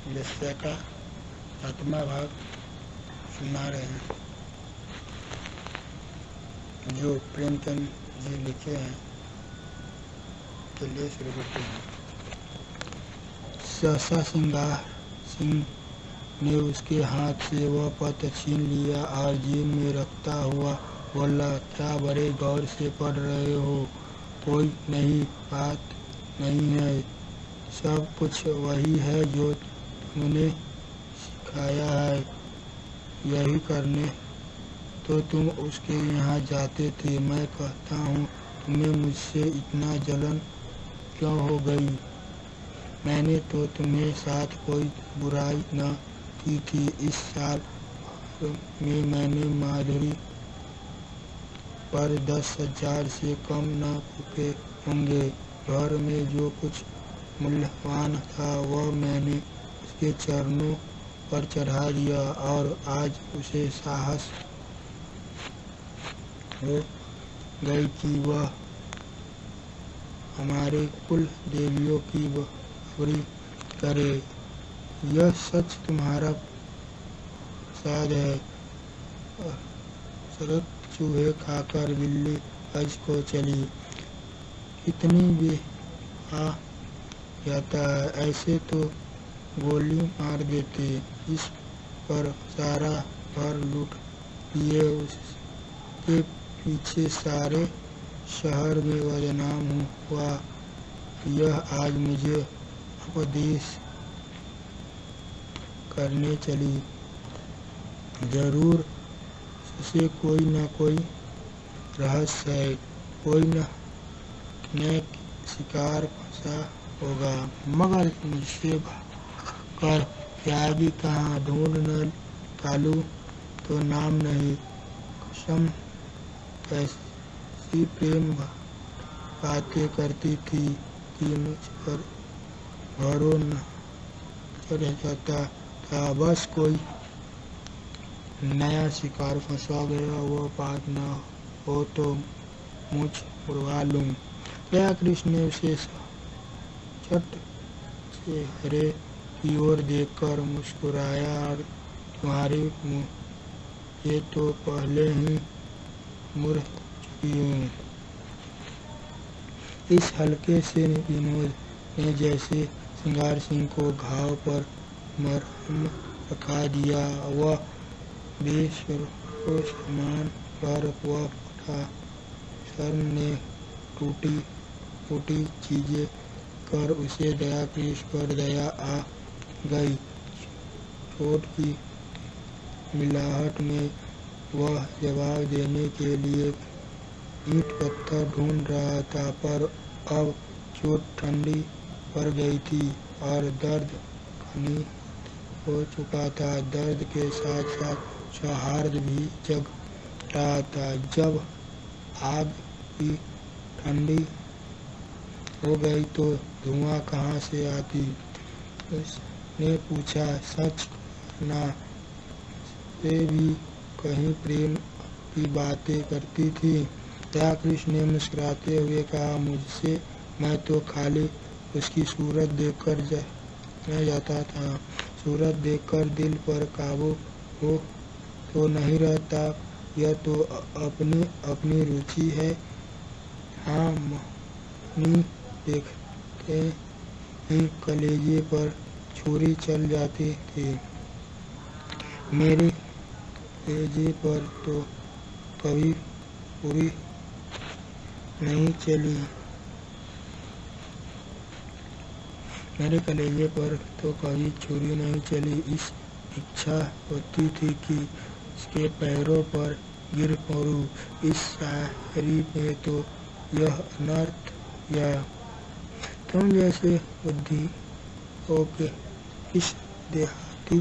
वेश्या का 7वां भाग सुना रहे हैं, जो प्रेमचंद जी लिखे हैं। चलिए शुरू करते हैं। सहसा श्रृंगार सिंह ने उसके हाथ से वह पत्र छीन लिया और जेब में रखता हुआ बोला, क्या बड़े गौर से पढ़ रहे हो? कोई नई बात नहीं है, सब कुछ वही है जो तुमने सिखाया है। यही करने तो तुम उसके यहाँ जाते थे। मैं कहता हूँ, तुम्हें मुझसे इतना जलन क्यों हो गई? मैंने तो तुम्हें साथ कोई बुराई न की थी। इस साल में मैंने माधुरी पर 10,000 से कम न रुपए होंगे। घर में जो कुछ मूल्यवान था वह मैंने उसके चरणों पर चढ़ा दिया और आज उसे साहस हो गई कि वह हमारे कुल देवियों की बराबरी करे। यह सच तुम्हारा प्रसाद है। सरक चूहे खाकर बिल्ली हज को चली। कितनी बेहा जाता है, ऐसे तो गोली मार देते। इस पर सारा घर लूट लिए। उसके पीछे सारे शहर में बदनाम हुआ। यह आज मुझे उपदेश करने चली। जरूर उसे कोई न कोई रहस्य है, कोई न शिकार फंसा होगा, मगर मुझसे भागकर जाएगी कहाँ? ढूंढ न निकालूं तो नाम नहीं। कसम, ऐसी प्रेम बातें करती थी कि मुझ पर भरोसा न चढ़ जाता था। बस कोई नया शिकार फंसा गया, वो बात न हो तो मुझ उड़वा लूं। दया कृष्ण ने उसे चट चेहरे की ओर देखकर मुस्कुराया और तुम्हारी मुझे तो पहले ही मुड़ चुकी हूँ। इस हल्के से विनोद ने जैसे श्रृंगार सिंह को घाव पर मरहम रखा दिया। वह बेसुरों सामान पर वह पड़ा। शर्म ने टूटी चीजें कर उसे दया कृष्ण पर दया आ गई। चोट की मिलाहट में वह जवाब देने के लिए ईंट पत्थर ढूंढ रहा था, पर अब चोट ठंडी पड़ गई थी और दर्द घनी हो चुका था। दर्द के साथ साथ सौहार्द भी जग रहा था। जब आग की ठंडी हो गई तो धुआं कहाँ से आती? उसने पूछा। सच कहना, से भी कहीं प्रेम की बातें करती थी। दया कृष्ण ने मुस्कुराते हुए कहा, मुझसे मैं तो खाली उसकी सूरत देखकर रह जाता था। सूरत देखकर दिल पर काबू हो तो नहीं रहता। यह तो अपनी अपनी रुचि है। हाँ, मनी देखते ही कलेजे पर छुरी चल जाती थी। मेरे कलेजे पर तो कभी छुरी नहीं चली। मेरे कलेजे पर तो कभी छुरी नहीं चली। इस इच्छा होती थी कि इसके पैरों पर गिर पड़ूं। इस शायरी में तो यह अनर्थ या तुम जैसे बुद्धि हो के इस देहाती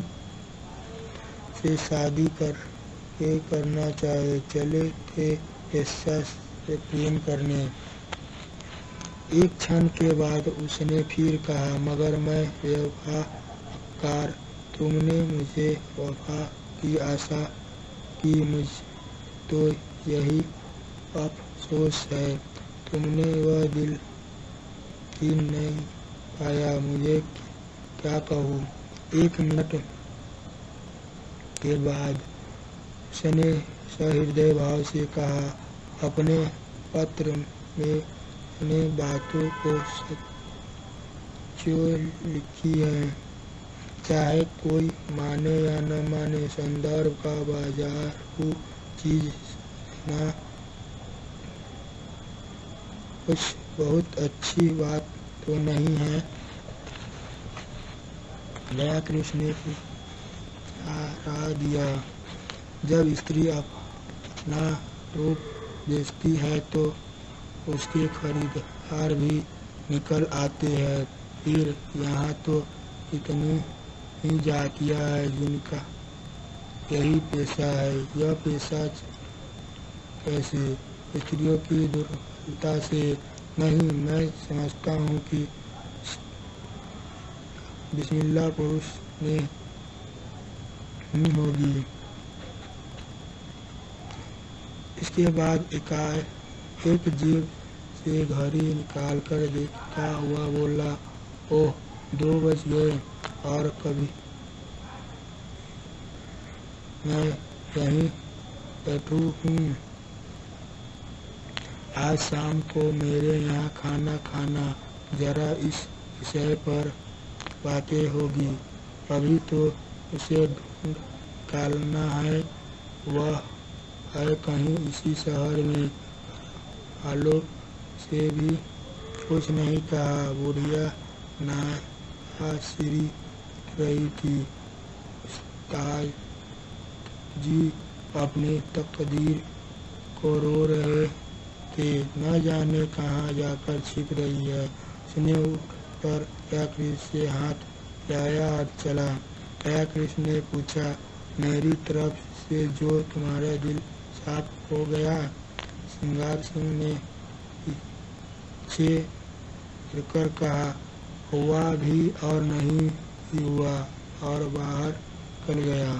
से शादी करना चाहे चले थे वेश्या से प्रेम करने। एक क्षण के बाद उसने फिर कहा, मगर मैं बेवफा। तुमने मुझे वफा की आशा की। मुझ तो यही अफसोस है, तुमने वह दिल ही नहीं पाया। मुझे क्या कहूँ? 1 मिनट के बाद उसने सहृदय भाव से कहा, अपने पत्र में मैंने बातों को सच्चों लिखी है, चाहे कोई माने या न माने। संदर्भ का बाजारू चीज ना कुछ बहुत अच्छी बात तो नहीं है। दया कृष्ण ने सहारा दिया। जब स्त्री अपना रूप बेचती है तो उसके खरीदार भी निकल आते हैं। फिर यहाँ तो इतनी ही जातियाँ हैं जिनका यही पेशा है। यह पेशा कैसे? स्त्रियों की दुर्बलता से नहीं, मैं समझता हूँ कि बिस्मिल्लाह पुरुष ने ही होगी। इसके बाद एक जेब से घड़ी निकाल कर देखता हुआ बोला, ओह 2 बज गए और कभी मैं यहीं बैठू हूँ। आज शाम को मेरे यहाँ खाना खाना, जरा इस विषय पर बातें होगी। अभी तो उसे ढूंढ निकालना है, वह है कहीं इसी शहर में। आलोक से भी कुछ नहीं कहा। बुढ़िया नासिरी रही थी। उस्ताद जी अपनी तकदीर को रो रहे थे, न जाने कहाँ जाकर छिप रही है। उसने उठकर दयाकृष्ण से हाथ लाया और चला। दयाकृष्ण ने पूछा, मेरी तरफ से जो तुम्हारा दिल साफ हो गया? श्रृंगार सिंह ने पीछे फिरकर कहा, हुआ भी और नहीं भी हुआ, और बाहर निकल गया।